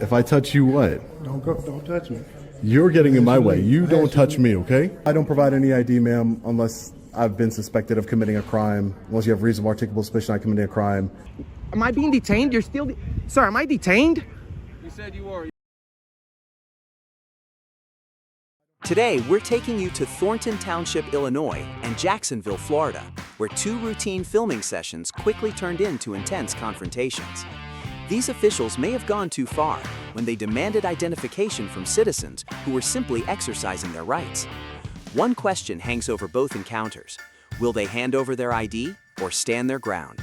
If I touch you, what? Don't touch me. You're getting in my way. You don't touch me, okay? I don't provide any ID, ma'am, unless I've been suspected of committing a crime. Unless you have reasonable articulable suspicion I'm committing a crime. Am I being detained? You're still... Sir, am I detained? You said you were. Today, we're taking you to Thornton Township, Illinois, and Jacksonville, Florida, where two routine filming sessions quickly turned into intense confrontations. These officials may have gone too far when they demanded identification from citizens who were simply exercising their rights. One question hangs over both encounters. Will they hand over their ID or stand their ground?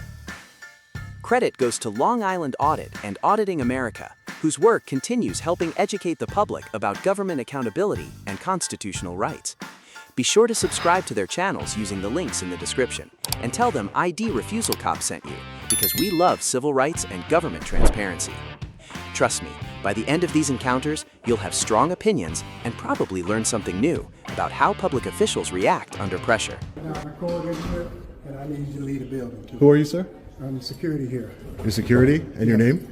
Credit goes to Long Island Audit and Auditing America, whose work continues helping educate the public about government accountability and constitutional rights. Be sure to subscribe to their channels using the links in the description, and tell them ID Refusal Cop sent you, because we love civil rights and government transparency. Trust me, by the end of these encounters, you'll have strong opinions and probably learn something new about how public officials react under pressure. And I need you to leave the building too. Who are you, sir? I'm security here. Your security and your name?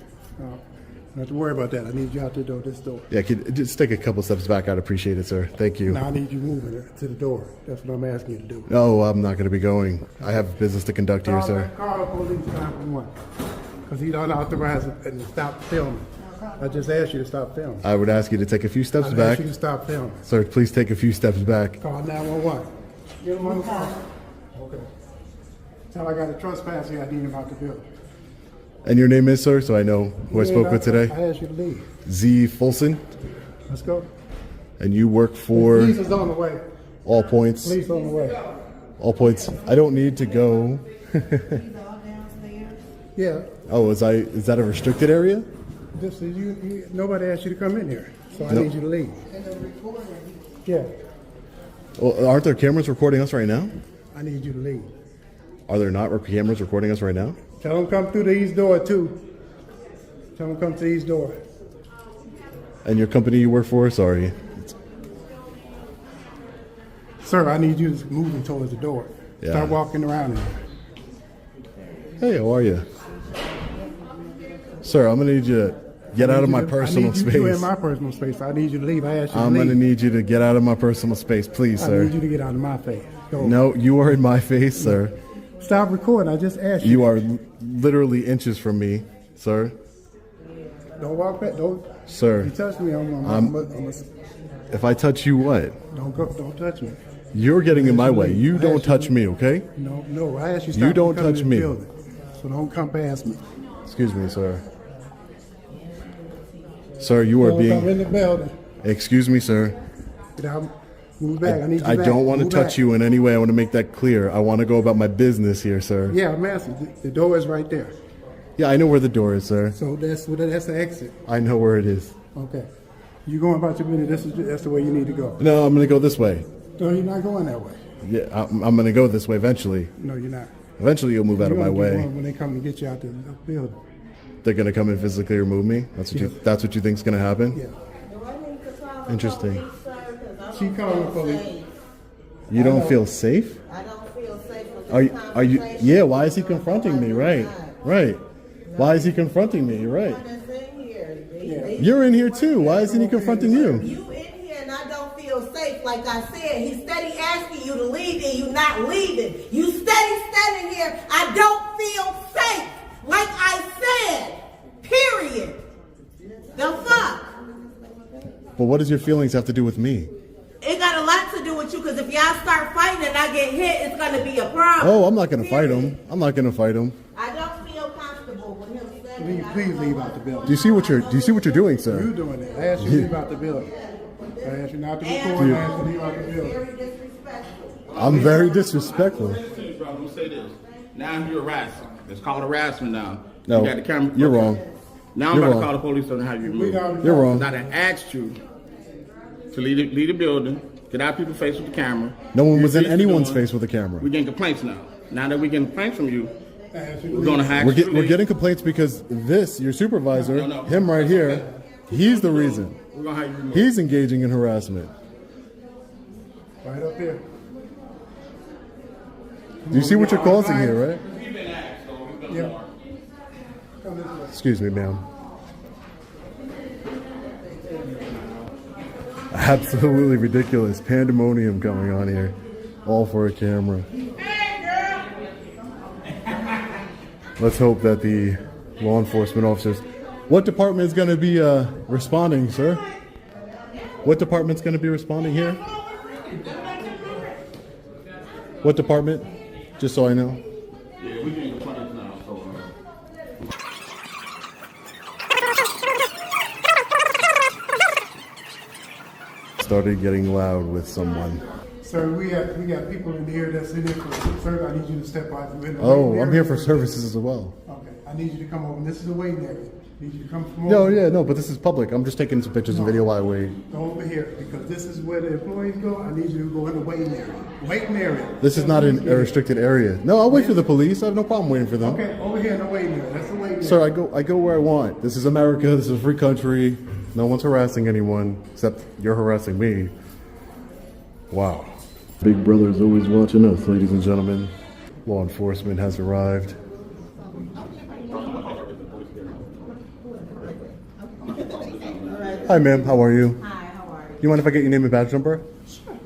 Not to worry about that. I need you out the door, this door. Yeah, could you just take a couple steps back? I'd appreciate it, sir. Thank you. Now I need you moving to the door. That's what I'm asking you to do. No, I'm not going to be going. I have business to conduct here, sir. Call the police 911. Because he don't authorize it and stop filming. I just asked you to stop filming. I would ask you to take a few steps I back. asked you to stop filming. Sir, please take a few steps back. Call 911. Get him on the phone. Okay. Tell I got a trespass here. I need him out the building. And your name is, sir, so I know who I spoke with today? I asked you to leave. Z. Fulson. Let's go. And you work for... Police is on the way. All Points. Police on the way. All Points. I don't need to go. Yeah. Oh, is that a restricted area? This is you. Nobody asked you to come in here, so I need you to leave. Yeah. Well, aren't there cameras recording us right now? I need you to leave. Are there not cameras recording us right now? Tell them come through the east door too. Tell them come to the east door. And your company you work for? Sorry. Sir, I need you to move towards the door. Yeah. Start walking around here. Hey, how are you? Sir, I'm going to need you to get out of my personal space. You in my personal space. I need you to leave. I asked you to leave. I'm going to need you to get out of my personal space, please, sir. I need you to get out of my face. Go. No, you are in my face, sir. Stop recording. I just asked you. You are literally inches from me, sir. Don't walk back. Don't. Sir. If you touch me, if I touch you, what? Don't touch me. You're getting in my way. You don't touch me, okay? No. I asked you to stop. You don't touch me. So don't come past me. Excuse me, sir. Sir, you are being... I'm in the building. Excuse me, sir. Get out. Move back. I need you I back. don't want to Move touch back. you in any way. I want to make that clear. I want to go about my business here, sir. Yeah, I'm asking. The door is right there. Yeah, I know where the door is, sir. So that's the exit. I know where it is. Okay. You going about your business. That's the way you need to go. No, I'm going to go this way. No, you're not going that way. Yeah, I'm going to go this way eventually. No, you're not. Eventually you'll move out of my way. When they come and get you out the building. They're going to come and physically remove me? That's what you think is going to happen? Yeah. Interesting. She called the police. You don't feel safe? I don't feel safe with Are you? Yeah. Why is he confronting me? Right. Why is he confronting me? Right. You're in here too. Why isn't he confronting you? You in here and I don't feel safe. Like I said, he's steady asking you to leave and you not leaving. You steady standing here. I don't feel safe. Like I said. Period. The fuck? But what does your feelings have to do with me? It got a lot to do with you, because if y'all start fighting and I get hit, it's going to be a problem. Oh, I'm not going to fight him. I'm not going to fight him. I don't feel comfortable with him standing. Please leave out the building. Do you see what you're doing, sir? You doing it. I asked you to leave out the building. I asked you not to record. I asked you to leave out the building. Very disrespectful. I'm very disrespectful. Let me say this. Now you're harassing. It's called harassment now. No, You got the camera. you're wrong. Now I'm You're about wrong. to call the police on how you move. You're wrong. Now I asked you to leave the building, get out people's face with the camera. No one was in anyone's face with a camera. We're getting complaints now. Now that we're getting complaints from you, we're going to hack. We're getting complaints because your supervisor, him right here, he's the reason. We're going to have you removed. He's engaging in harassment. Right up here. Do you see what you're causing here, right? Yeah. Excuse me, ma'am. Absolutely ridiculous. Pandemonium going on here. All for a camera. Let's hope that the law enforcement officers... What department is going to be responding, sir? What department's going to be responding here? What department? Just so I know. Yeah, we getting complaints now, so. Started getting loud with someone. Sir, we got people in here that's in here for, sir, I need you to step out. Oh, I'm here for services as well. Okay, I need you to come over. This is the waiting area. I need you to come from No, over. yeah, no, but this is public. I'm just taking some pictures and video while I wait. Go over here, because this is where the employees go. I need you to go in the waiting area. Waiting area. This is not a restricted area. No, I'll wait for the police. I have no problem waiting for them. Okay, over here in the waiting area. That's the waiting area. Sir, I go where I want. This is America. This is a free country. No one's harassing anyone except you're harassing me. Wow. Big Brother is always watching us, ladies and gentlemen. Law enforcement has arrived. Hi, ma'am. How are you? Hi, how are you? You mind if I get your name and badge number? Sure.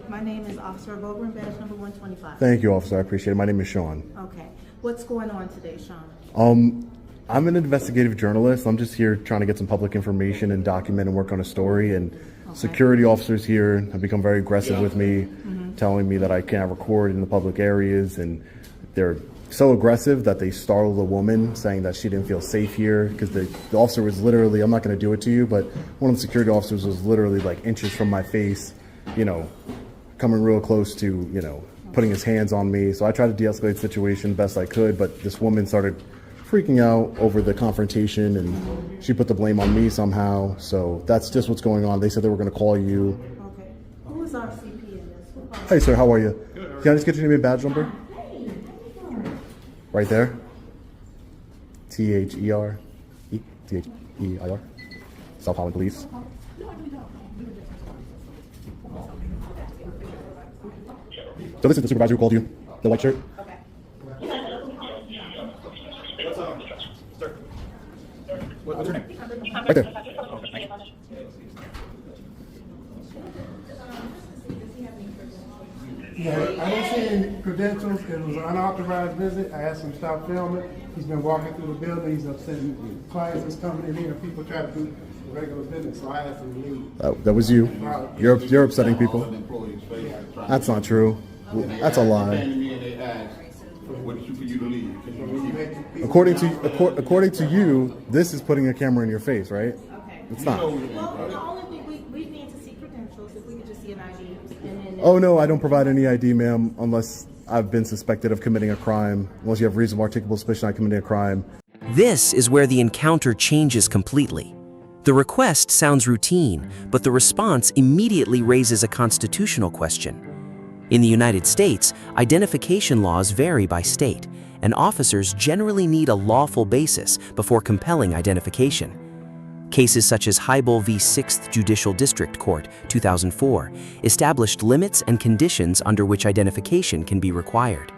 My name is Officer Vogler, badge number 125. Thank you, officer. I appreciate it. My name is Sean. Okay. What's going on today, Sean? I'm an investigative journalist. I'm just here trying to get some public information and document and work on a story. And security officers here have become very aggressive with me, telling me that I can't record in the public areas. And they're so aggressive that they startled a woman saying that she didn't feel safe here because the officer was literally, I'm not going to do it to you, but one of the security officers was literally like inches from my face, you know, coming real close to, you know, putting his hands on me. So I tried to de-escalate the situation best I could, but this woman started freaking out over the confrontation and she put the blame on me somehow. So that's just what's going on. They said they were going to call you. Okay. Who is our CP in this? Hey, sir, how are you? Can I just get your name and badge number? Right there. T-H-E-R. T-H-E-I-R. South Holland Police. So this is the supervisor who called you. The white shirt. What's your name? Right there. Yeah, I didn't see any credentials. It was an unauthorized visit. I asked him to stop filming. He's been walking through the building. He's upsetting clients that's coming in here. People try to do regular business, so I asked him to leave. That was you. You're upsetting people. That's not true. That's a lie. According to you, this is putting a camera in your face, right? Okay. It's not. Well, the only thing we need to see credentials. If we could just see an ID. And then Oh no, I don't provide any ID, ma'am, unless I've been suspected of committing a crime. Unless you have reasonable articulable suspicion I'm committing a crime. This is where the encounter changes completely. The request sounds routine, but the response immediately raises a constitutional question. In the United States, identification laws vary by state, and officers generally need a lawful basis before compelling identification. Cases such as Hybel v. 6th Judicial District Court, 2004, established limits and conditions under which identification can be required.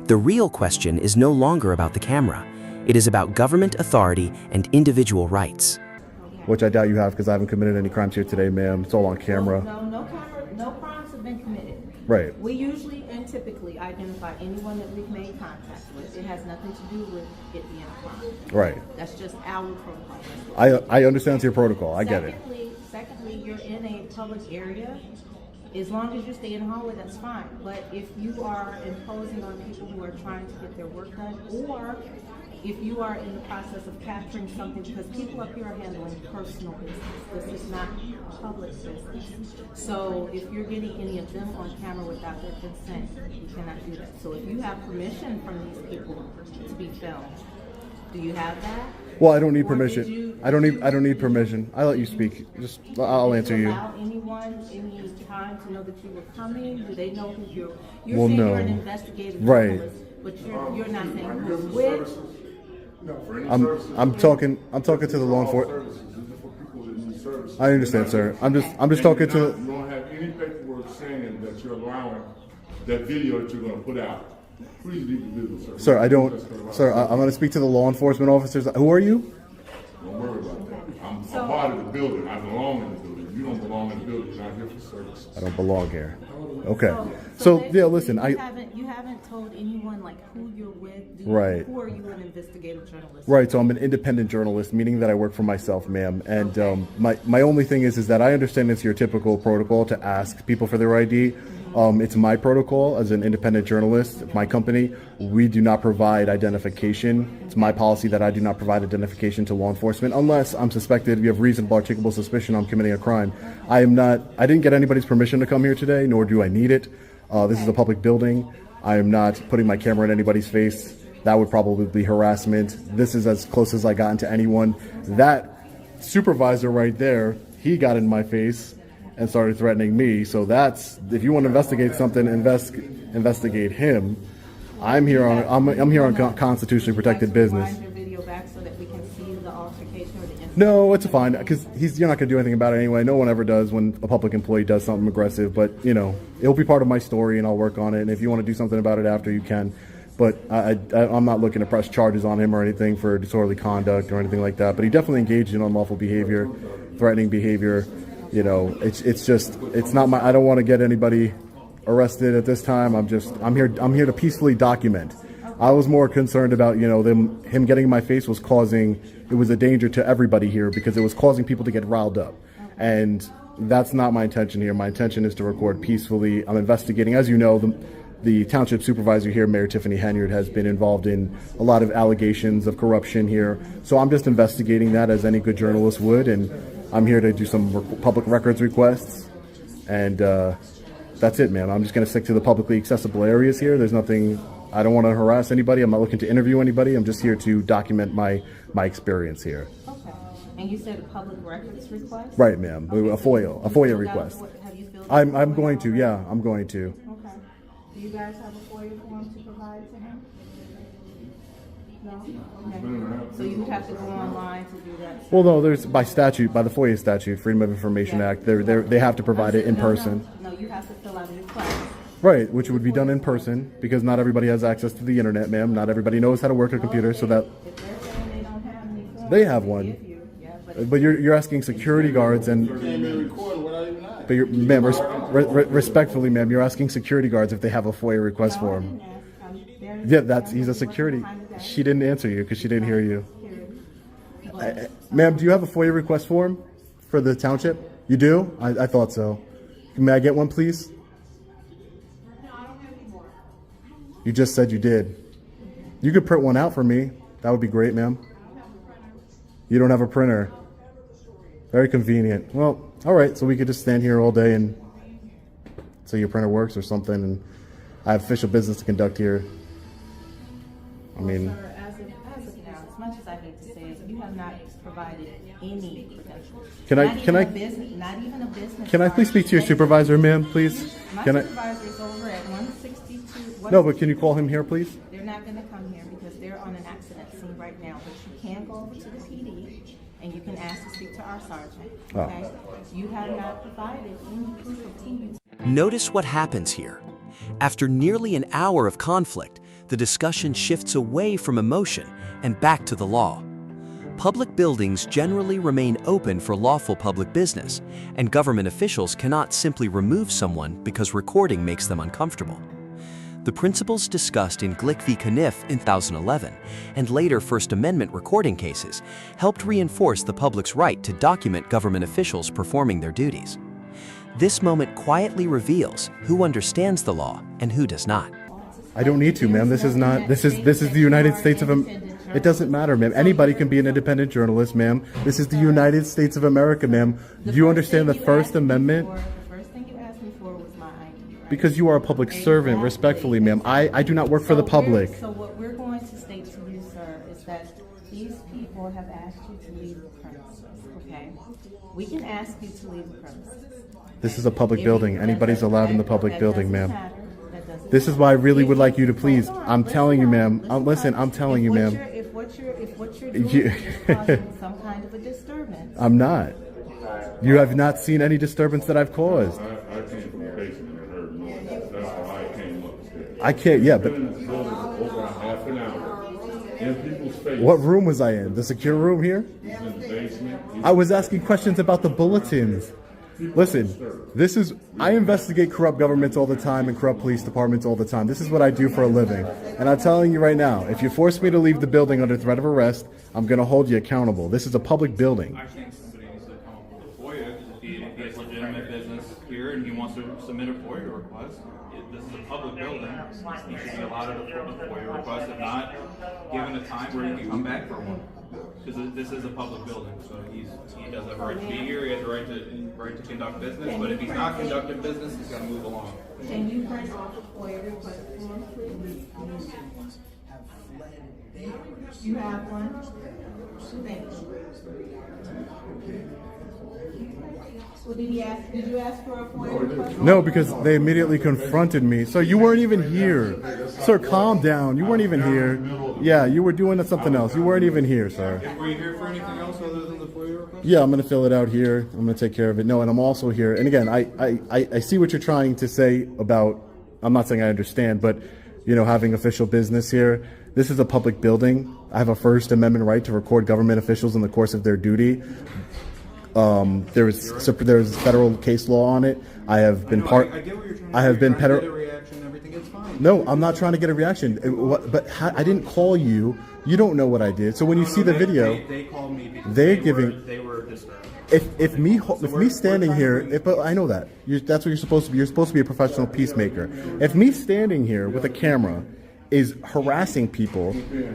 The real question is no longer about the camera. It is about government authority and individual rights. Which I doubt you have because I haven't committed any crimes here today, ma'am. It's all on camera. No crimes have been committed. Right. We usually and typically identify anyone that we've made contact with. It has nothing to do with it being a crime. Right. That's just our protocol. I understand your protocol. I get it. Secondly, you're in a public area. As long as you stay in the hallway, that's fine. But if you are imposing on people who are trying to get their work done, or if you are in the process of capturing something, because people up here are handling personal business. This is not public business. So if you're getting any of them on camera without their consent, you cannot do that. So if you have permission from these people to be filmed, do you have that? Well, I don't need permission. I don't need permission. I let you speak. Just I'll answer you. Allow anyone any time to know that you were coming? Do they know who you're? You're Well, saying no. you're an investigative Right. journalist, but you're not saying who's with. I'm talking to the law enforcement. I understand, sir. I'm just talking to. You don't have any paperwork saying that you're allowing that video that you're going to put out. Please leave the business, sir. Sir, I don't. Sir, I'm going to speak to the law enforcement officers. Who are you? Don't worry about that. I'm part of the building. I belong in the building. You don't belong in the building. You're not here for service. I don't belong here. Okay. So yeah, listen, you haven't told anyone like who you're with. Right. Who are you, an investigative journalist? Right, so I'm an independent journalist, meaning that I work for myself, ma'am. And my only thing is that I understand it's your typical protocol to ask people for their ID. It's my protocol as an independent journalist. My company, we do not provide identification. It's my policy that I do not provide identification to law enforcement unless I'm suspected, we have reasonable articulable suspicion I'm committing a crime. I didn't get anybody's permission to come here today, nor do I need it. This is a public building. I am not putting my camera in anybody's face. That would probably be harassment. This is as close as I got to anyone. That supervisor right there, he got in my face and started threatening me. So that's, if you want to investigate something, investigate him. I'm here on constitutionally protected business. Rewind your video back so that we can see the altercation or the incident. No, it's fine because you're not going to do anything about it anyway. No one ever does when a public employee does something aggressive. But you know, it'll be part of my story, and I'll work on it. And if you want to do something about it after, you can. But I'm not looking to press charges on him or anything for disorderly conduct or anything like that. But he definitely engaged in unlawful behavior, threatening behavior. You know, it's not my. I don't want to get anybody arrested at this time. I'm here to peacefully document. I was more concerned about, you know, him getting in my face was it was a danger to everybody here because it was causing people to get riled up. And that's not my intention here. My intention is to record peacefully. I'm investigating. As you know, the township supervisor here, Mayor Tiffany Henyard, has been involved in a lot of allegations of corruption here. So I'm just investigating that as any good journalist would. And I'm here to do some public records requests. And that's it, man. I'm just going to stick to the publicly accessible areas here. There's nothing, I don't want to harass anybody. I'm not looking to interview anybody. I'm just here to document my experience here. Okay. And you said a public records request? Right, ma'am. Okay, A FOIA request. Have you filled I'm going to, yeah, I'm going to. Okay. Do you guys have a FOIA form to provide to him? No? Okay. So you would have to go online to do that? Well, no, there's by statute, by the FOIA statute, Freedom of Information Act, they have to provide it in person. No, you have to fill out a request. Right, which would be done in person because not everybody has access to the internet, ma'am. Not everybody knows how to work a computer, so that If they're saying they don't have any forms, they have one. But you're asking security guards and. But you're, ma'am, respectfully, ma'am, you're asking security guards if they have a FOIA request for him. Yeah, he's a security. She didn't answer you because she didn't hear you. Ma'am, do you have a FOIA request form for the township? You do? I thought so. May I get one, please? No, I don't have any more. You just said you did. You could print one out for me. That would be great, ma'am. You don't have a printer. Very convenient. Well, all right, so we could just stand here all day and say your printer works or something, and I have official business to conduct here. I mean, Sir, as of now, as much as I hate to say it, you have not provided any credentials. Not even a business. Can I please speak to your supervisor, ma'am, please? My Can I? supervisor is over at 162. No, but can you call him here, please? They're not going to come here because they're on an accident scene right now. But you can go over to the PD and you can ask to speak to our sergeant. Okay? You have not provided any proof of team. Notice what happens here. After nearly an hour of conflict, the discussion shifts away from emotion and back to the law. Public buildings generally remain open for lawful public business, and government officials cannot simply remove someone because recording makes them uncomfortable. The principles discussed in Glick v. Caniff in 2011 and later First Amendment recording cases helped reinforce the public's right to document government officials performing their duties. This moment quietly reveals who understands the law and who does not. I don't need to, ma'am. This is the United States of America. It doesn't matter, ma'am. Anybody can be an independent journalist, ma'am. This is the United States of America, ma'am. Do you understand the First Amendment? The first thing you asked me for was my ID. Right? Because you are a public servant, respectfully, ma'am. I do not work for the public. So what we're going to state to you, sir, is that these people have asked you to leave the premises, okay? We can ask you to leave the premises. This is a public building. Anybody's allowed in the public building, ma'am. This is why I really would like you to please. I'm telling you, ma'am. Listen, I'm telling you, ma'am. If what you're doing is causing some kind of a disturbance. I'm not. You have not seen any disturbance that I've caused. I came from the basement and heard noise. That's how I came upstairs. I can't, yeah, but Been in this building for over half an hour. In people's face. what room was I in? The secure room here? He's in the basement. I was asking questions about the bulletins. Listen, I investigate corrupt governments all the time and corrupt police departments all the time. This is what I do for a living. And I'm telling you right now, if you force me to leave the building under threat of arrest, I'm going to hold you accountable. This is a public building. I think somebody needs to come up with a FOIA. If he has legitimate business here and he wants to submit a FOIA request, this is a public building. He should be allowed a FOIA request. If not, given a time where he can come back for one. Because this is a public building, so he does have a right to be here. He has a right to conduct business. But if he's not conducting business, he's got to move along. Can you print off a FOIA request form, please? You have one? Thank you. Well, did you ask for a FOIA request? No, because they immediately confronted me. So you weren't even here. Sir, calm down. You weren't even here. Yeah, you were doing something else. You weren't even here, sir. Were you here for anything else other than the FOIA request? Yeah, I'm going to fill it out here. I'm going to take care of it. No, and I'm also here. And again, I see what you're trying to say about, I'm not saying I understand, but, having official business here. This is a public building. I have a First Amendment right to record government officials in the course of their duty. There's federal case law on it. I have been part. I get what you're trying to do. I have been get a reaction. Everything is fine. No, I'm not trying to get a reaction. I didn't call you. You don't know what I did. So when you see the video, they called me because they were disturbed. If me standing here, I know that. That's what you're supposed to be. You're supposed to be a professional peacemaker. If me standing here with a camera is harassing people,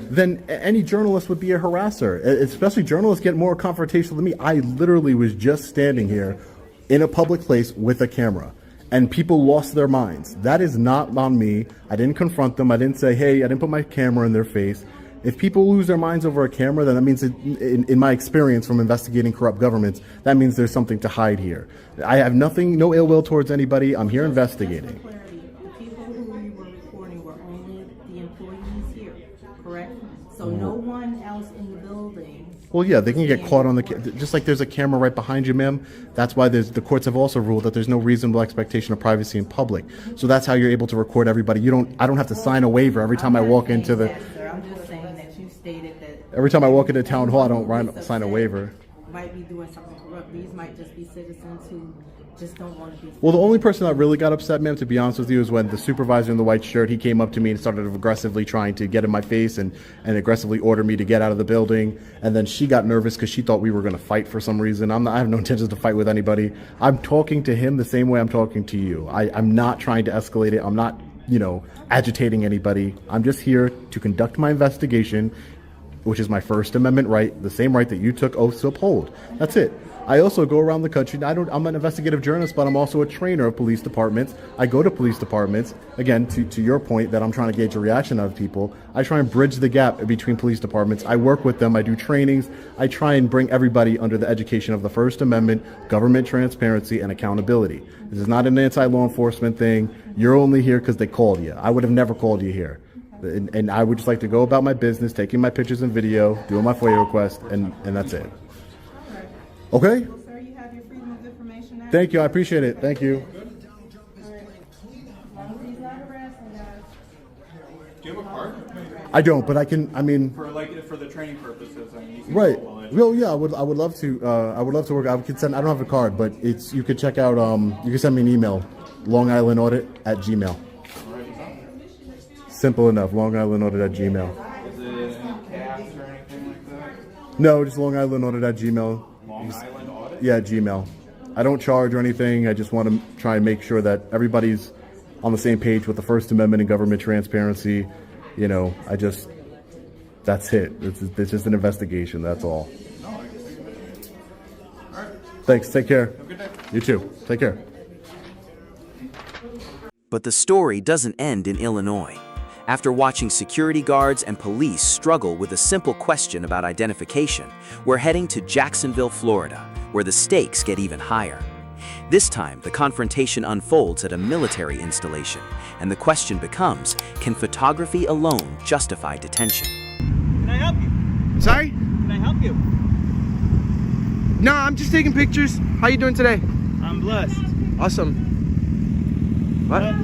then any journalist would be a harasser. Especially journalists get more confrontational than me. I literally was just standing here in a public place with a camera, and people lost their minds. That is not on me. I didn't confront them. I didn't say, hey, I didn't put my camera in their face. If people lose their minds over a camera, then that means, in my experience from investigating corrupt governments, that means there's something to hide here. I have nothing, no ill will towards anybody. I'm here investigating. The people who you were recording were only the employees here, correct? So no one else in the building. Well, yeah, they can get caught on just like there's a camera right behind you, ma'am. That's why the courts have also ruled that there's no reasonable expectation of privacy in public. So that's how you're able to record everybody. I don't have to sign a waiver every time I walk into the. I'm just saying that you stated that. Every time I walk into town hall, I don't sign a waiver. Might be doing something corrupt. These might just be citizens who just don't want to be. Well, the only person that really got upset, ma'am, to be honest with you, is when the supervisor in the white shirt, he came up to me and started aggressively trying to get in my face and aggressively order me to get out of the building. And then she got nervous because she thought we were going to fight for some reason. I have no intentions to fight with anybody. I'm talking to him the same way I'm talking to you. I'm not trying to escalate it. I'm not, agitating anybody. I'm just here to conduct my investigation, which is my First Amendment right, the same right that you took oath to uphold. That's it. I also go around the country. I'm an investigative journalist, but I'm also a trainer of police departments. I go to police departments, again, to your point that I'm trying to gauge a reaction of people. I try and bridge the gap between police departments. I work with them. I do trainings. I try and bring everybody under the education of the First Amendment, government transparency, and accountability. This is not an anti-law enforcement thing. You're only here because they called you. I would have never called you here. And I would just like to go about my business, taking my pictures and video, doing my FOIA request, and that's it. Okay? Well, sir, you have your Freedom of Information Act. Thank you. I appreciate it. Thank you. Do you have a card? I don't, but I can. For the training purposes. You can Right. go Well, yeah. I would love to. I would love to work. I don't have a card, but you could check out. You can send me an email, longislandaudit@gmail. Simple enough. longislandaudit@gmail. Is it in caps or anything like that? No, just longislandaudit@gmail. Long Island Audit? Yeah, Gmail. I don't charge or anything. I just want to try and make sure that everybody's on the same page with the First Amendment and government transparency. That's it. It's just an investigation. That's all. Thanks. Take care. Have a good day. You too. Take care. But the story doesn't end in Illinois. After watching security guards and police struggle with a simple question about identification, we're heading to Jacksonville, Florida, where the stakes get even higher. This time, the confrontation unfolds at a military installation, and the question becomes, can photography alone justify detention? Can I help you? Sorry? Can I help you? No, I'm just taking pictures. How you doing today? I'm blessed. Awesome. What?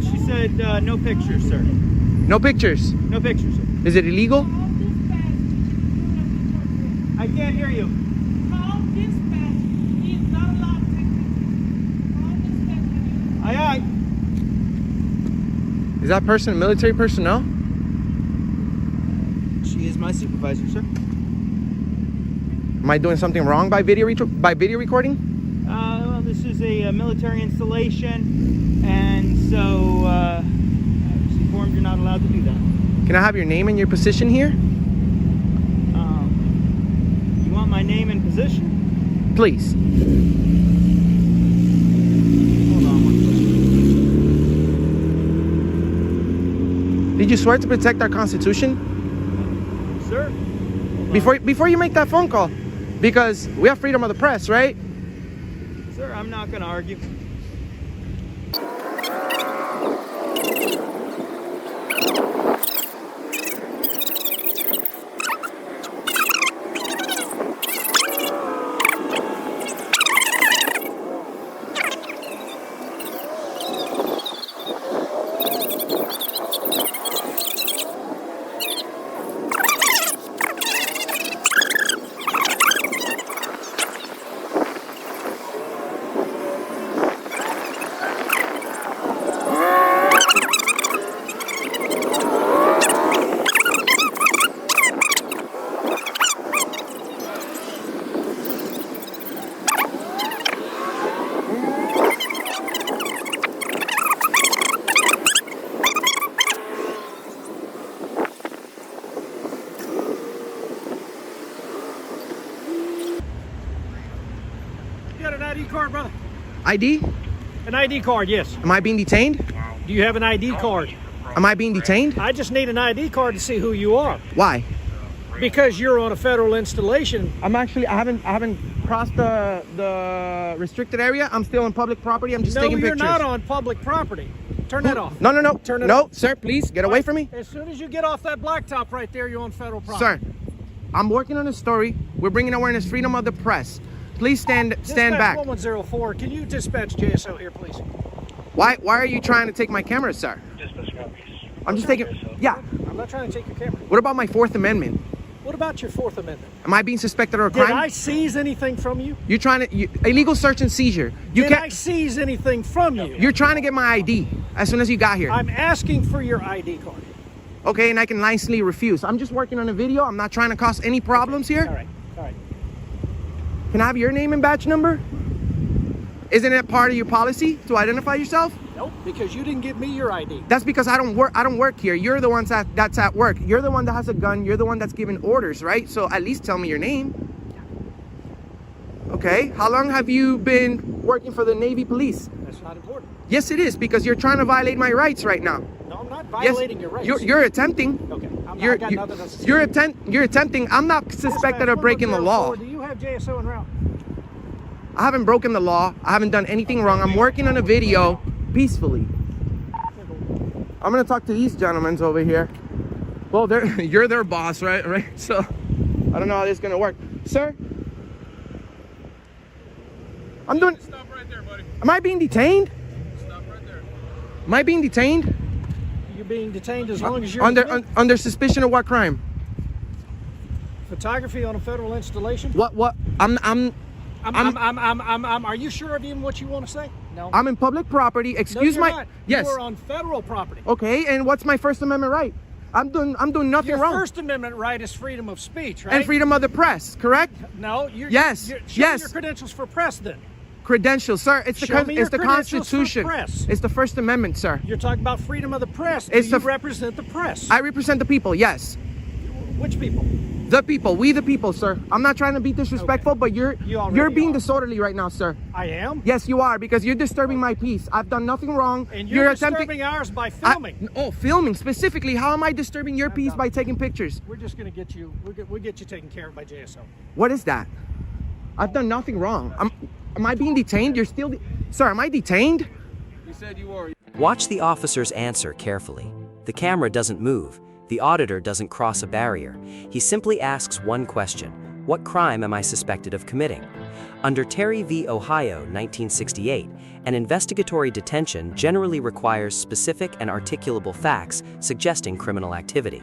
She said no pictures, sir. No pictures? No pictures, sir. Is it illegal? I can't hear you. Call dispatch. that person military personnel? She is my supervisor, sir. Am I doing something wrong by video recording? Well, this is a military installation, and so I was informed you're not allowed to do that. Can I have your name and your position here? You want my name and position? Please. Hold on one second. Did you swear to protect our Constitution? Sir? Before you make that phone call, because we have freedom of the press, right? Sir, I'm not going to argue. You got an ID card, brother? ID? An ID card, yes. Am I being detained? Do you have an ID card? Am I being detained? I just need an ID card to see who you are. Why? Because you're on a federal installation. I haven't crossed the restricted area. I'm still on public property. I'm just taking pictures. No, you're not on public property. Turn that off. No. Turn it no, off. sir, please get away from me. As soon as you get off that blacktop right there, you're on federal property. Sir, I'm working on a story. We're bringing awareness, freedom of the press. Please stand back. Dispatch 1104. Can you dispatch JSO here, please? Why are you trying to take my camera, sir? I'm just taking. Yeah. I'm not trying to take your camera. What about my Fourth Amendment? What about your Fourth Amendment? Am I being suspected of a Did crime? I seize anything from you? You're trying to illegal search and seizure. Did I seize anything from you? You're trying to get my ID as soon as you got here. I'm asking for your ID card. Okay, and I can nicely refuse. I'm just working on a video. I'm not trying to cause any problems here. All right. Can I have your name and badge number? Isn't it part of your policy to identify yourself? Nope, because you didn't give me your ID. That's because I don't work here. You're the one that's at work. You're the one that has a gun. You're the one that's giving orders, right? So at least tell me your name. Okay. How long have you been working for the Navy Police? That's not important. Yes, it is, because you're trying to violate my rights right now. No, I'm not violating your rights. You're attempting. Okay. You're attempting. I'm not suspected of breaking the law. Do you have JSO en route? I haven't broken the law. I haven't done anything wrong. I'm working on a video peacefully. I'm gonna talk to these gentlemen over here. Well, you're their boss, right? So I don't know how this is gonna work, sir. I'm doing. Stop right there, buddy. Am I being detained? Stop right there. Am I being detained? You're being detained as long as you're under suspicion of what crime? Photography on a federal installation. What? Are you sure of even what you want to say? No. I'm in public property. Excuse no, you're my. Not. Yes. You are on federal property. Okay, and what's my First Amendment right? I'm doing nothing Your wrong. Your First Amendment right is freedom of speech, right? And freedom of the press, correct? No. Yes. Show me your credentials for press, then. Credentials, sir. It's the Constitution. Press. It's the First Amendment, sir. You're talking about freedom of the press. Do you represent the press? I represent the people. Yes. Which people? The people. We the people, sir. I'm not trying to be disrespectful, but you're being disorderly right now, sir. I am? Yes, you are, because you're disturbing my peace. I've done nothing wrong. And you're disturbing ours by filming. Filming specifically. How am I disturbing your peace by taking pictures? We're just going to get you. We'll get you taken care of by JSO. What is that? I've done nothing wrong. Am I being detained? You're still, sir. Am I detained? You said you were. Watch the officer's answer carefully. The camera doesn't move. The auditor doesn't cross a barrier. He simply asks one question: what crime am I suspected of committing? Under Terry v. Ohio, 1968, an investigatory detention generally requires specific and articulable facts suggesting criminal activity.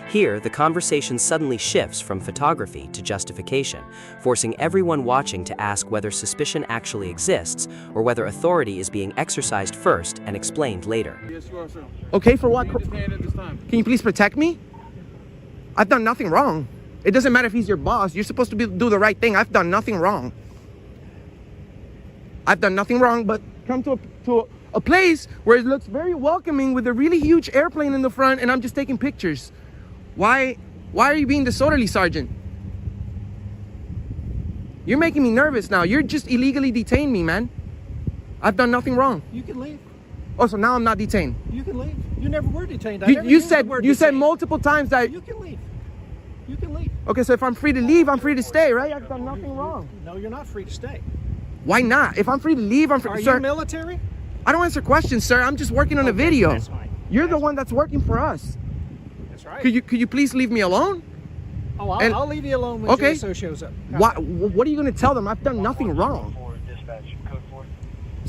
Here, the conversation suddenly shifts from photography to justification, forcing everyone watching to ask whether suspicion actually exists or whether authority is being exercised first and explained later. Yes, you are, sir. Okay, for what? Detained at this time. Can you please protect me? I've done nothing wrong. It doesn't matter if he's your boss. You're supposed to do the right thing. I've done nothing wrong. I've done nothing wrong, but come to a place where it looks very welcoming with a really huge airplane in the front, and I'm just taking pictures. Why are you being disorderly, Sergeant? You're making me nervous now. You're just illegally detained me, man. I've done nothing wrong. You can leave. Oh, so now I'm not detained. You can leave. You never were detained. You said multiple times that You can leave. You can leave. Okay, so if I'm free to leave, I'm free to stay, right? I've done nothing wrong. No, you're not free to stay. Why not? If I'm free to leave, I'm free. Are Sir, you military? I don't answer questions, sir. I'm just working on a video. That's fine. You're the one that's working for us. That's right. Could you please leave me alone? Oh, I'll leave you alone when JSO shows up. What are you going to tell them? I've done nothing wrong.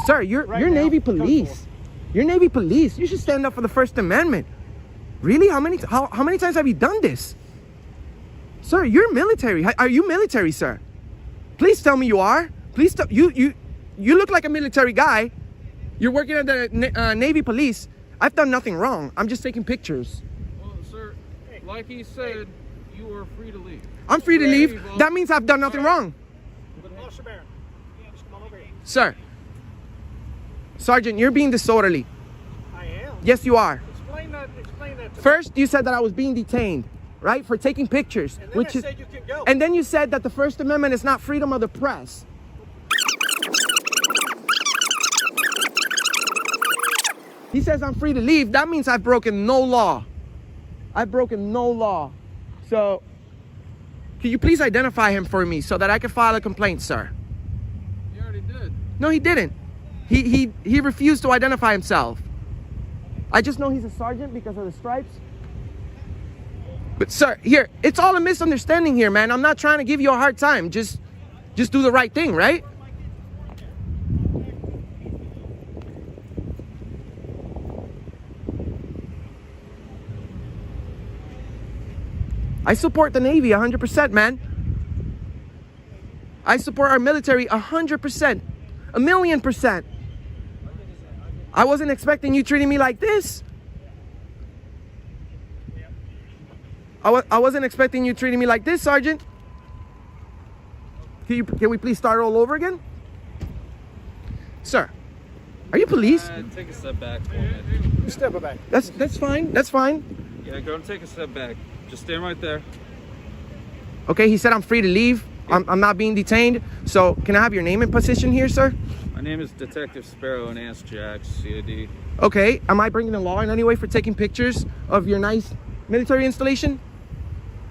Sir, you're Navy police. You're Navy police. You should stand up for the First Amendment. Really? How many times have you done this? Sir, you're military. Are you military, sir? Please tell me you are. Please tell you look like a military guy. You're working at the Navy police. I've done nothing wrong. I'm just taking pictures. Well, sir, like he said, you are free to leave. I'm free to leave. That means I've done nothing wrong. Officer Barron, just come on over here. Sir. Sergeant, you're being disorderly. I am. Yes, you are. Explain that to me. First, you said that I was being detained, right, for taking pictures. And then I said you can go. And then you said that the First Amendment is not freedom of the press. He says I'm free to leave. That means I've broken no law. I've broken no law. So, can you please identify him for me so that I can file a complaint, sir? He already did. No, he didn't. He refused to identify himself. I just know he's a sergeant because of the stripes. But sir, here, it's all a misunderstanding here, man. I'm not trying to give you a hard time. Just do the right thing, right? I support the Navy 100%, man. I support our military 100%. 1,000,000%. I wasn't expecting you treating me like this. I wasn't expecting you treating me like this, Sergeant. Can we please start all over again? Sir, are you police? Take a step back for a minute. Step back. That's fine. That's fine. Yeah, go and take a step back. Just stand right there. Okay, he said I'm free to leave. I'm not being detained. So can I have your name and position here, sir? My name is Detective Sparrow and Ask Jax, CID. Okay, am I breaking the law in any way for taking pictures of your nice military installation?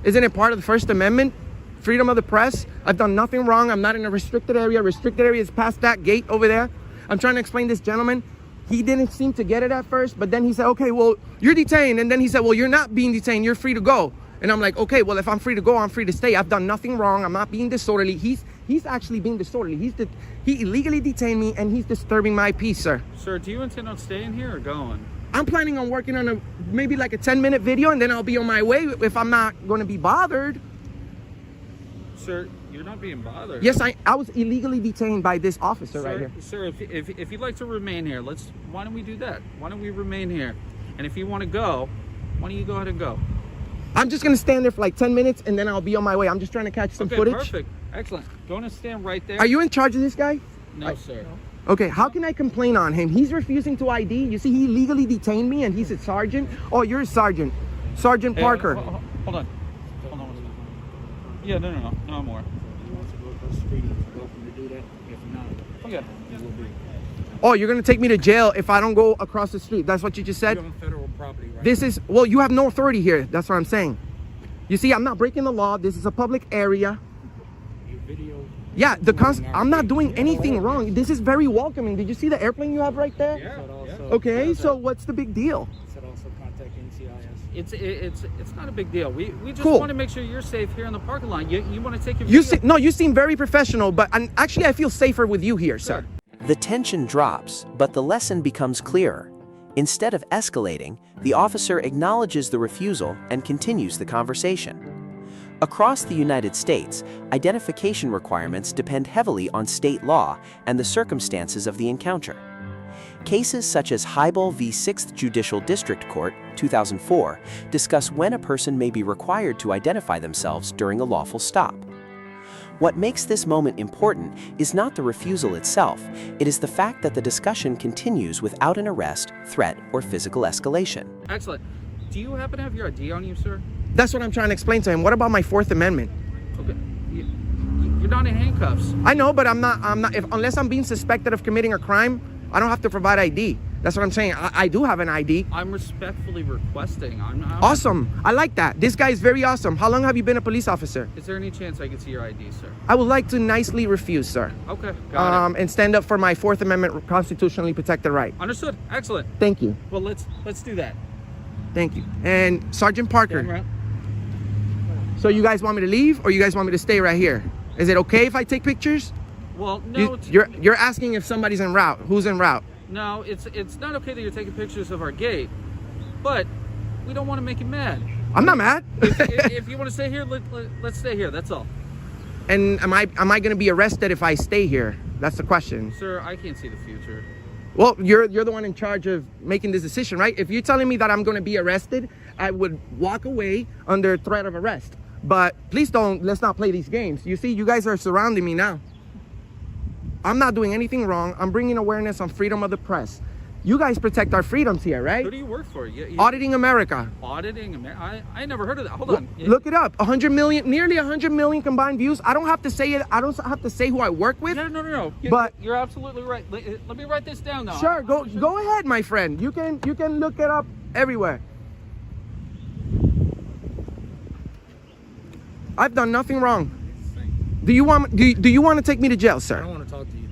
Isn't it part of the First Amendment? Freedom of the press? I've done nothing wrong. I'm not in a restricted area. Restricted area is past that gate over there. I'm trying to explain this gentleman. He didn't seem to get it at first, but then he said, okay, well, you're detained. And then he said, well, you're not being detained. You're free to go. And I'm like, okay, well, if I'm free to go, I'm free to stay. I've done nothing wrong. I'm not being disorderly. He's actually being disorderly. He illegally detained me, and he's disturbing my peace, sir. Sir, do you intend on staying here or going? I'm planning on working on maybe like a 10-minute video, and then I'll be on my way if I'm not going to be bothered. Sir, you're not being bothered. Yes, I was illegally detained by this officer right here. Sir, if you'd like to remain here, why don't we do that? Why don't we remain here? And if you want to go, why don't you go ahead and go? I'm just going to stand there for like 10 minutes, and then I'll be on my way. I'm just trying to catch some footage. Perfect. Excellent. Go and stand right there. Are you in charge of this guy? No, sir. Okay, how can I complain on him? He's refusing to ID. You see, he illegally detained me, and he's a sergeant. Oh, you're a sergeant. Sergeant Parker. Hold on. Yeah, no more. Okay. Oh, you're going to take me to jail if I don't go across the street. That's what you just said? You're on federal property, right? This is, well, you have no authority here. That's what I'm saying. You see, I'm not breaking the law. This is a public area. Yeah, I'm not doing anything wrong. This is very welcoming. Did you see the airplane you have right there? Yeah. Okay, so what's the big deal? It's not a big deal. We just Cool. want to make sure you're safe here in the parking lot. You want to take your video? No, you seem very professional, but actually I feel safer with you here, sir. The tension drops, but the lesson becomes clearer. Instead of escalating, the officer acknowledges the refusal and continues the conversation. Across the United States, identification requirements depend heavily on state law and the circumstances of the encounter. Cases such as Hybel v. 6th Judicial District Court, 2004, discuss when a person may be required to identify themselves during a lawful stop. What makes this moment important is not the refusal itself, it is the fact that the discussion continues without an arrest, threat, or physical escalation. Excellent. Do you happen to have your ID on you, sir? That's what I'm trying to explain to him. What about my Fourth Amendment? Okay. You're not in handcuffs. I know, but I'm not, unless I'm being suspected of committing a crime, I don't have to provide ID. That's what I'm saying. I do have an ID. I'm respectfully requesting. Awesome. I like that. This guy is very awesome. How long have you been a police officer? Is there any chance I could see your ID, sir? I would like to nicely refuse, sir. Okay, got it. And stand up for my Fourth Amendment constitutionally protected right. Understood. Excellent. Thank you. Well, let's do that. Thank you. And Sergeant Parker. Stand around. So you guys want me to leave, or you guys want me to stay right here? Is it okay if I take pictures? Well, no. You're asking if somebody's en route. Who's en route? No, it's not okay that you're taking pictures of our gate, but we don't want to make you mad. I'm not mad. if you want to stay here, let's stay here. That's all. And am I going to be arrested if I stay here? That's the question. Sir, I can't see the future. Well, you're the one in charge of making this decision, right? If you're telling me that I'm going to be arrested, I would walk away under threat of arrest. But please let's not play these games. You see, you guys are surrounding me now. I'm not doing anything wrong. I'm bringing awareness on freedom of the press. You guys protect our freedoms here, right? Who do you work for? Auditing America. Auditing America? I never heard of that. Hold on. Look it up. 100 million, nearly 100 million combined views. I don't have to say it. I don't have to say who I work with. No. But you're absolutely right. Let me write this down now. Sure, go ahead, my friend. You can look it up everywhere. I've done nothing wrong. Do you want to take me to jail, sir? I don't want to talk to you.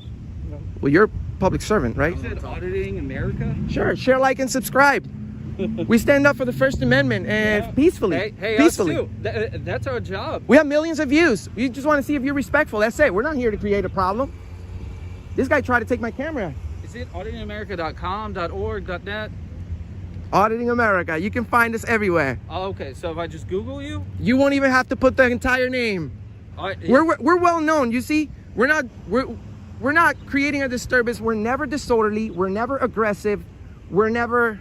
Well, you're a public servant, right? You said Auditing America? Sure. Share, like, and subscribe. We stand up for the First Amendment and peacefully. Hey, peacefully. us too. That's our job. We have millions of views. We just want to see if you're respectful. That's it. We're not here to create a problem. This guy tried to take my camera. Is it auditingamerica.com, .org, .net? Auditing America. You can find us everywhere. Oh, okay. So if I just Google you? You won't even have to put the entire name. We're well known. You see, we're not creating a disturbance. We're never disorderly. We're never aggressive. We're never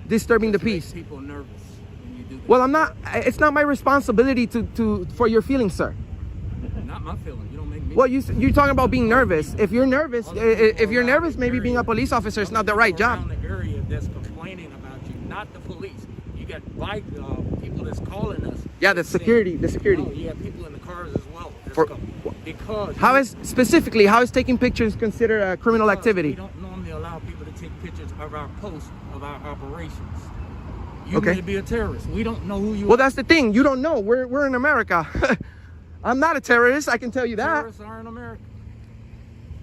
disturbing the peace. People nervous when you do that. Well, I'm not. It's not my responsibility for your feelings, sir. Not my feeling. You don't make me. Well, you're talking about being nervous. If you're nervous, maybe being a police officer is not the right job. Around the area that's complaining about you, not the police. You got people that's calling us. Yeah, the security. Oh, you have people in the cars as well. Because how is taking pictures considered a criminal activity? We don't normally allow people to take pictures of our posts of our operations. You Okay. may be a terrorist. We don't know who you are. Well, that's the thing. You don't know. We're in America. I'm not a terrorist. I can tell you that. Terrorists are in America.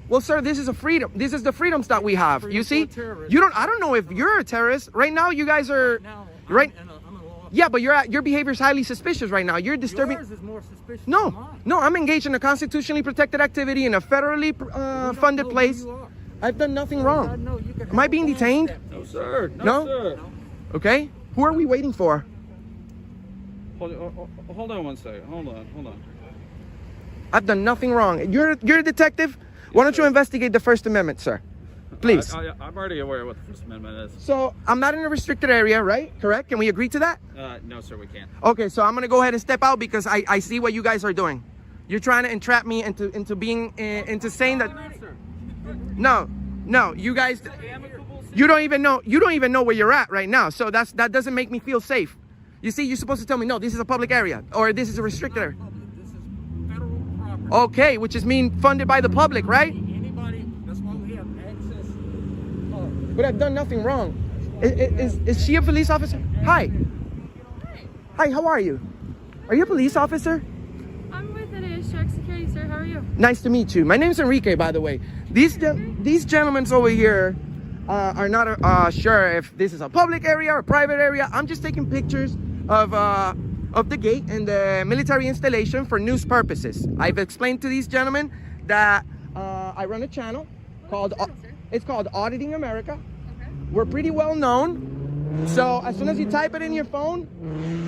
Well, sir, this is a freedom. This is the freedoms that we have. Freedom You see, for terrorists. I don't know if you're a terrorist right now. You guys are Now, right. I'm a law Yeah, but your behavior is highly suspicious right now. You're disturbing. Yours is more suspicious No, than mine. no, I'm engaged in a constitutionally protected activity in a federally funded know who place. you are. I've done nothing I wrong. know you can Am I have being a detained? step. No, sir. No? Sir. Okay. Who are we waiting for? Hold on one second. Hold on. I've done nothing wrong. You're a detective. Why don't you investigate the First Amendment, sir? Please. I'm already aware of what the First Amendment is. So I'm not in a restricted area, right? Correct? Can we agree to that? No, sir, we can't. Okay, so I'm gonna go ahead and step out because I see what you guys are doing. You're trying to entrap me into being into saying that. No, you guys. You don't even know where you're at right now. So that doesn't make me feel safe. You see, you're supposed to tell me, no, this is a public area or this is a restricted area. This is federal property. Okay, which is being funded by the public, right? Anybody, that's why we have access. But I've done nothing wrong. Is she a police officer? Hi. Hi, how are you? Are you a police officer? I'm with Shark Security, sir. How are you? Nice to meet you. My name's Enrique, by the way. These gentlemen over here are not sure if this is a public area or a private area. I'm just taking pictures of the gate and the military installation for news purposes. I've explained to these gentlemen that I run a channel called Auditing America. We're pretty well known. So as soon as you type it in your phone,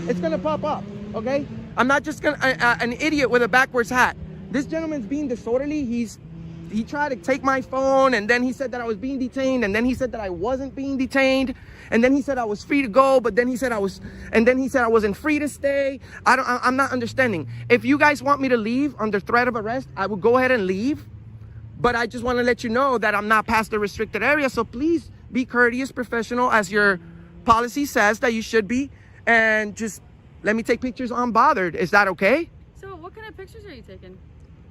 it's gonna pop up, okay? I'm not just gonna, an idiot with a backwards hat. This gentleman's being disorderly. He tried to take my phone, and then he said that I was being detained, and then he said that I wasn't being detained, and then he said I was free to go, but then he said I wasn't free to stay. I'm not understanding. If you guys want me to leave under threat of arrest, I will go ahead and leave. But I just want to let you know that I'm not past the restricted area. So please be courteous, professional, as your policy says that you should be, and just let me take pictures unbothered. Is that okay? So what kind of pictures are you taking?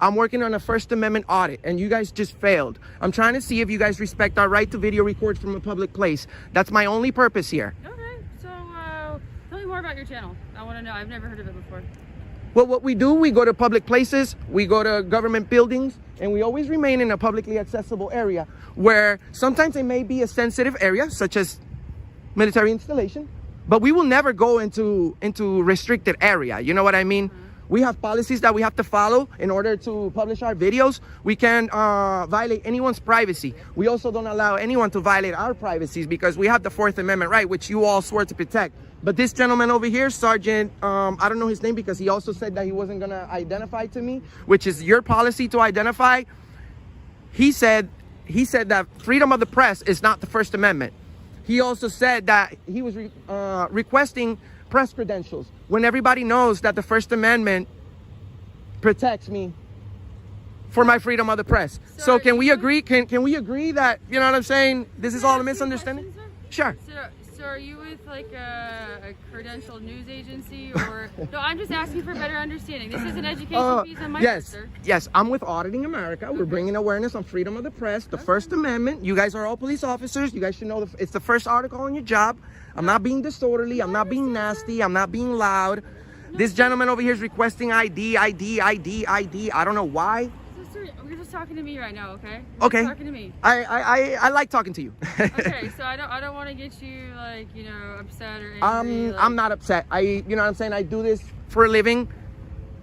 I'm working on a First Amendment audit, and you guys just failed. I'm trying to see if you guys respect our right to video record from a public place. That's my only purpose here. Okay, so tell me more about your channel. I want to know. I've never heard of it before. Well, what we do, we go to public places, we go to government buildings, and we always remain in a publicly accessible area where sometimes it may be a sensitive area, such as military installation, but we will never go into restricted area. You know what I mean? We have policies that we have to follow in order to publish our videos. We can't violate anyone's privacy. We also don't allow anyone to violate our privacies because we have the Fourth Amendment right, which you all swore to protect. But this gentleman over here, Sergeant, I don't know his name because he also said that he wasn't gonna identify to me, which is your policy to identify. He said that freedom of the press is not the First Amendment. He also said that he was requesting press credentials when everybody knows that the First Amendment protects me for my freedom of the press. So can we agree? Can we agree that, you know what I'm saying? This is all a misunderstanding? Sure. So are you with like a credentialed news agency or? No, I'm just asking for better understanding. This is an education piece on my part, sir. Yes, I'm with Auditing America. Okay. We're bringing awareness on freedom of the press, the First Amendment. You guys are all police officers. You guys should know it's the first article on your job. I'm not being disorderly. I'm not being nasty. I'm not being loud. This gentleman over here is requesting ID. I don't know why. Sister, you're just talking to me right now, okay? Okay. Talking to me. I like talking to you. Okay, so I don't want to get you like, you know, upset or angry. I'm not upset. You know what I'm saying? I do this for a living.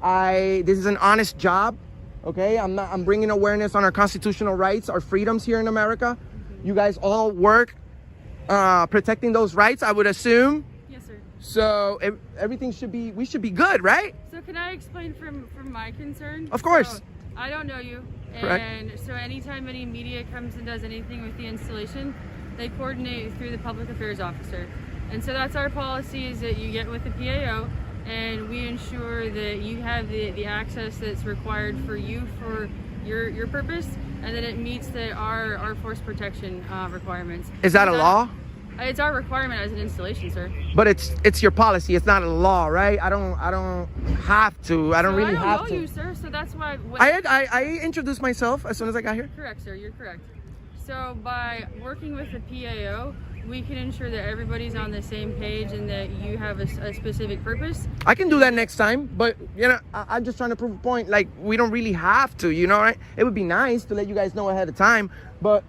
This is an honest job. Okay? I'm bringing awareness on our constitutional rights, our freedoms here in America. You guys all work protecting those rights, I would assume. Yes, sir. So everything we should be good, right? So can I explain from my concern? Of course. So, I don't know you. Correct. And so anytime any media comes and does anything with the installation, they coordinate through the public affairs officer. And so that's our policy, is that you get with the PAO and we ensure that you have the access that's required for you for your purpose, and that it meets our force protection requirements. Is that a law? It's our requirement as an installation, sir. But it's your policy. It's not a law, right? I don't have to. I don't really have to. I don't know you, sir. So that's why. I introduced myself as soon as I got here. Correct, sir. You're correct. So by working with the PAO, we can ensure that everybody's on the same page and that you have a specific purpose. I can do that next time, but you know, I'm just trying to prove a point. Like, we don't really have to, you know, right? It would be nice to let you guys know ahead of time, but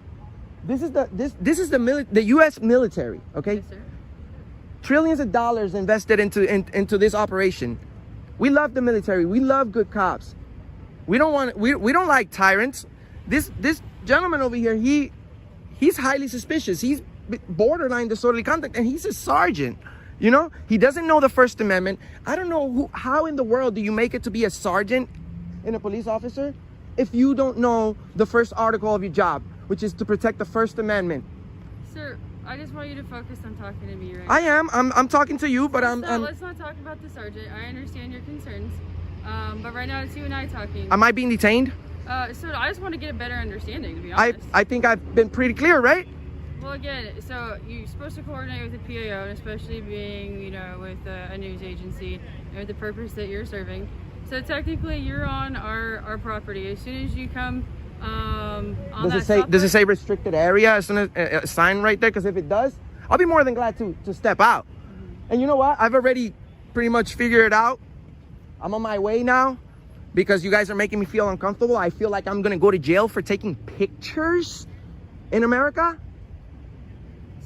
this is the U.S. military, okay? Yes, sir. Trillions of dollars invested into this operation. We love the military. We love good cops. We don't like tyrants. This gentleman over here, he's highly suspicious. He's borderline disorderly conduct, and he's a sergeant. You know, he doesn't know the First Amendment. I don't know how in the world do you make it to be a sergeant and a police officer if you don't know the first article of your job, which is to protect the First Amendment. Sir, I just want you to focus on talking to me right I am. I'm talking to you, but let's not talk about the sergeant. I understand your concerns, but right now it's you and I talking. Am I being detained? So I just want to get a better understanding, to be honest. I think I've been pretty clear, right? Well, again, so you're supposed to coordinate with the PAO, and especially being, you know, with a news agency, and with the purpose that you're serving. So technically, you're on our property. As soon as you come on does it say restricted area as soon as a sign right there? Because if it does, I'll be more than glad to step out. And you know what? I've already pretty much figured it out. I'm on my way now because you guys are making me feel uncomfortable. I feel like I'm gonna go to jail for taking pictures in America.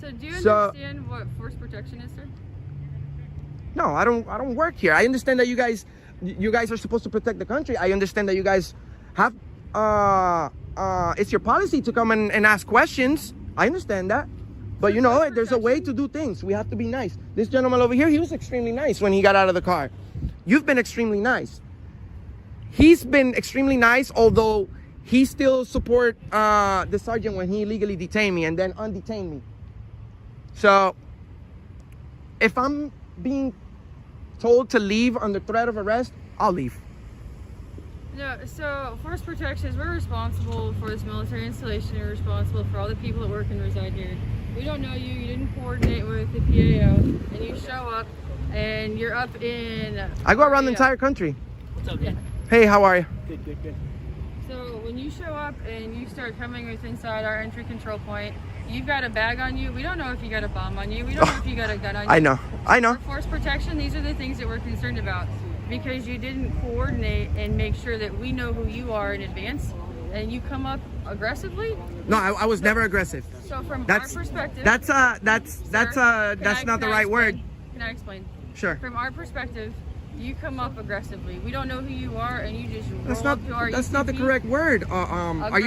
So do you understand what force protection is, sir? No, I don't work here. I understand that you guys are supposed to protect the country. I understand that you guys have it's your policy to come and ask questions. I understand that. But you know what? There's a way to do things. We have to be nice. This gentleman over here, he was extremely nice when he got out of the car. You've been extremely nice. He's been extremely nice, although he still support the sergeant when he illegally detained me and then undetained me. So if I'm being told to leave under threat of arrest, I'll leave. No, so force protections, we're responsible for this military installation. We're responsible for all the people that work and reside here. We don't know you, you didn't coordinate with the PAO, and you show up and you're up in... I go around the entire country. What's up, man? Hey, how are you? Good, good, good. So when you show up and you start coming with inside our entry control point, you've got a bag on you. We don't know if you got a bomb on you. We don't know if you got a gun on you. I know. For force protection, these are the things that we're concerned about, because you didn't coordinate and make sure that we know who you are in advance, and you come up aggressively. No, I was never aggressive. So from our perspective, that's not the right word. Can I explain? Sure. From our perspective, you come up aggressively. We don't know who you are, and you just That's roll not up to our that's not the UCP. correct word. Are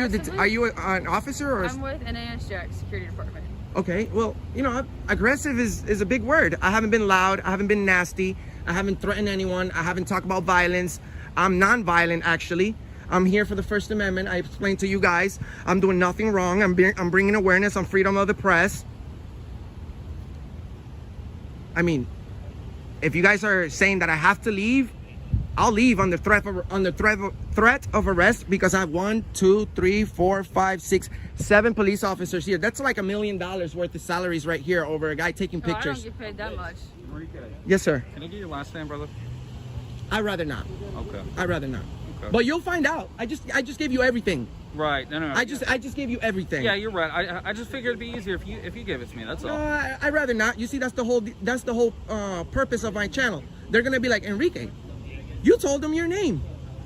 you an officer or? I'm with NAS Jack Security Department. Okay, well, you know, aggressive is a big word. I haven't been loud. I haven't been nasty. I haven't threatened anyone. I haven't talked about violence. I'm non-violent, actually. I'm here for the First Amendment. I explained to you guys. I'm doing nothing wrong. I'm bringing awareness on freedom of the press. I mean, if you guys are saying that I have to leave, I'll leave under threat of arrest, because I have 1, 2, 3, 4, 5, 6, 7 police officers here. That's like $1 million worth of salaries right here over a guy taking pictures. I don't get paid that much. Yes, sir. Can I get your last name, brother? I'd rather not. Okay. I'd rather not. Okay. But you'll find out. I just gave you everything. Right. No. I just gave you everything. Yeah, you're right. I just figured it'd be easier if you give it to me. That's all. No, I'd rather not. You see, that's the whole purpose of my channel. They're gonna be like, Enrique, you told them your name.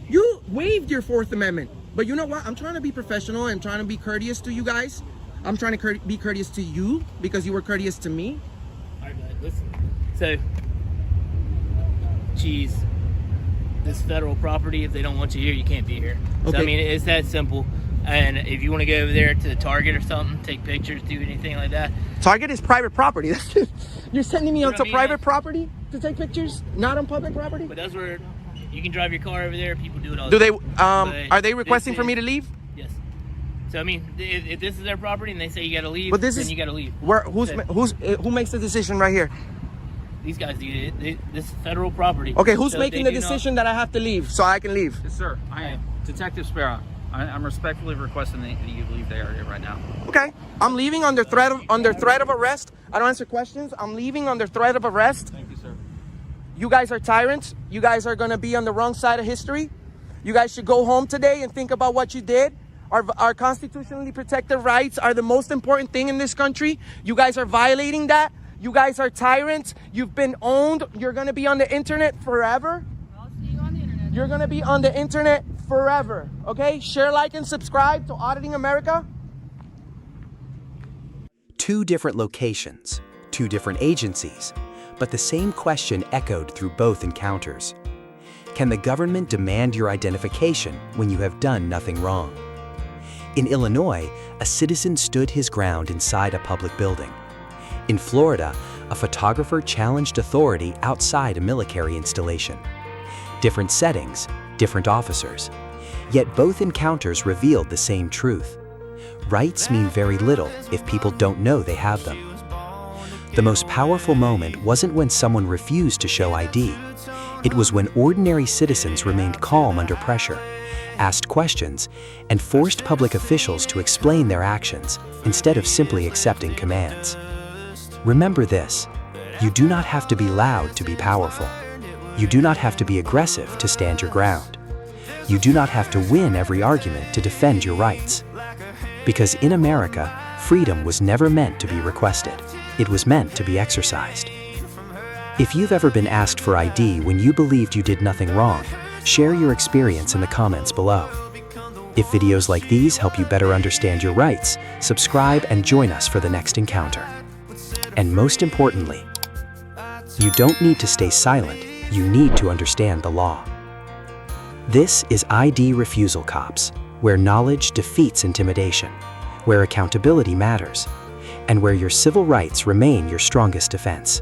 You waived your Fourth Amendment. But you know what? I'm trying to be professional and trying to be courteous to you guys. I'm trying to be courteous to you because you were courteous to me. All right, listen. So, geez, this federal property, if they don't want you here, you can't be here. Okay. So, I mean, it's that simple. And if you want to go over there to the Target or something, take pictures, do anything like that. Target is private property. You're sending me You know onto what I mean? private property to take pictures, not on public property? But that's where you can drive your car over there. People do it all Do the they? time. Are they requesting for me to leave? Yes. So, I mean, if this is their property and they say you got to leave, But this then is you got to leave. Who makes the decision right here? These guys do it. This is federal property. Okay, who's So making they the do not- decision that I have to leave so I can leave? Yes, sir. I am. Detective Sparrow. I'm respectfully requesting that you leave the area right now. Okay, I'm leaving under threat of arrest. I don't answer questions. I'm leaving under threat of arrest. Thank you, sir. You guys are tyrants. You guys are gonna be on the wrong side of history. You guys should go home today and think about what you did. Our constitutionally protected rights are the most important thing in this country. You guys are violating that. You guys are tyrants. You've been owned. You're gonna be on the internet forever. I'll see you on the internet. You're gonna be on the internet forever. Okay? Share, like, and subscribe to Auditing America. 2 different locations, 2 different agencies, but the same question echoed through both encounters. Can the government demand your identification when you have done nothing wrong? In Illinois, a citizen stood his ground inside a public building. In Florida, a photographer challenged authority outside a military installation. Different settings, different officers. Yet both encounters revealed the same truth. Rights mean very little if people don't know they have them. The most powerful moment wasn't when someone refused to show ID. It was when ordinary citizens remained calm under pressure, asked questions, and forced public officials to explain their actions instead of simply accepting commands. Remember this: you do not have to be loud to be powerful. You do not have to be aggressive to stand your ground. You do not have to win every argument to defend your rights. Because in America, freedom was never meant to be requested. It was meant to be exercised. If you've ever been asked for ID when you believed you did nothing wrong, share your experience in the comments below. If videos like these help you better understand your rights, subscribe and join us for the next encounter. And most importantly, you don't need to stay silent, you need to understand the law. This is ID Refusal Cops, where knowledge defeats intimidation, where accountability matters, and where your civil rights remain your strongest defense.